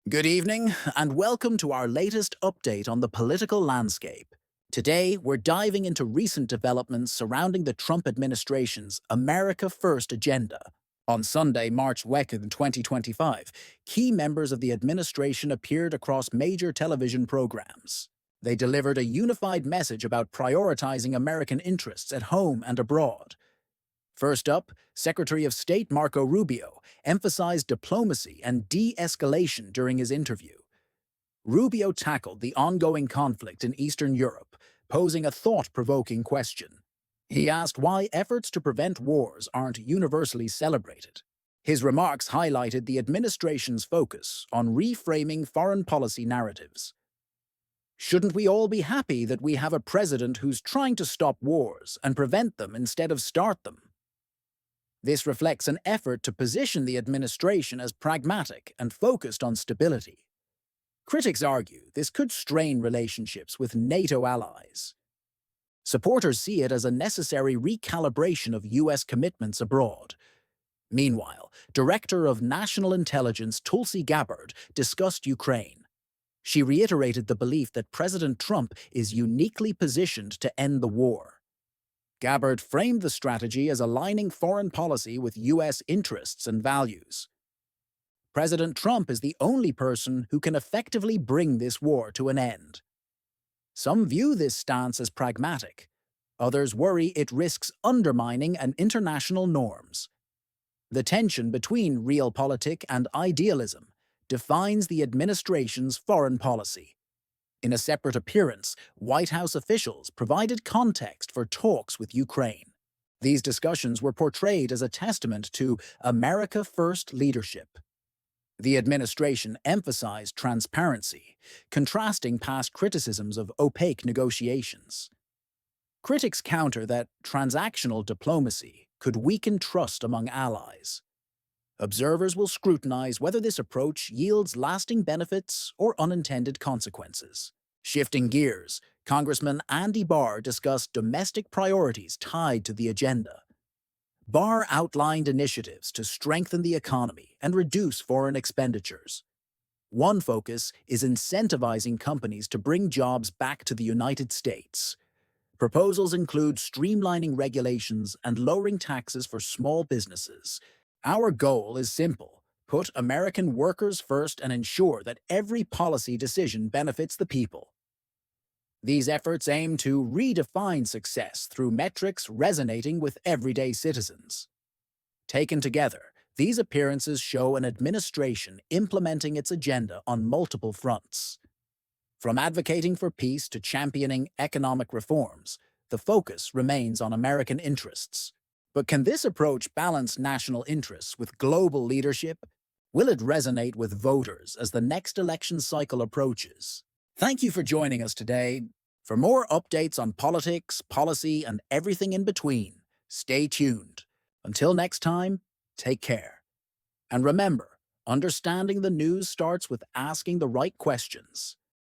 Good evening, and welcome to our latest update on the political landscape. Today, we're diving into recent developments surrounding the Trump administration's America First agenda. On Sunday, March 2nd, 2025, key members of the administration appeared across major television programs. They delivered a unified message about prioritizing American interests at home and abroad. First up, Secretary of State Marco Rubio emphasized diplomacy and de-escalation during his interview. Rubio tackled the ongoing conflict in Eastern Europe, posing a thought-provoking question. He asked why efforts to prevent wars aren't universally celebrated. His remarks highlighted the administration's focus on reframing foreign policy narratives. Shouldn't we all be happy that we have a president who's trying to stop wars and prevent them instead of start them? This reflects an effort to position the administration as pragmatic and focused on stability. Critics argue this could strain relationships with NATO allies. Supporters see it as a necessary recalibration of U.S. commitments abroad. Meanwhile, Director of National Intelligence Tulsi Gabbard discussed Ukraine. She reiterated the belief that President Trump is uniquely positioned to end the war. Gabbard framed the strategy as aligning foreign policy with U.S. interests and values. President Trump is the only person who can effectively bring this war to an end. Some view this stance as pragmatic. Others worry it risks undermining international norms. The tension between realpolitik and idealism defines the administration's foreign policy. In a separate appearance, White House officials provided context for talks with Ukraine. These discussions were portrayed as a testament to America First leadership. The administration emphasized transparency, contrasting past criticisms of opaque negotiations. Critics counter that transactional diplomacy could weaken trust among allies. Observers will scrutinize whether this approach yields lasting benefits or unintended consequences. Shifting gears, Congressman Andy Barr discussed domestic priorities tied to the agenda. Barr outlined initiatives to strengthen the economy and reduce foreign expenditures. One focus is incentivizing companies to bring jobs back to the United States. Proposals include streamlining regulations and lowering taxes for small businesses. Our goal is simple: put American workers first and ensure that every policy decision benefits the people. These efforts aim to redefine success through metrics resonating with everyday citizens. Taken together, these appearances show an administration implementing its agenda on multiple fronts. From advocating for peace to championing economic reforms, the focus remains on American interests. But can this approach balance national interests with global leadership? Will it resonate with voters as the next election cycle approaches? Thank you for joining us today. For more updates on politics, policy, and everything in between, stay tuned. Until next time, take care. And remember, understanding the news starts with asking the right questions.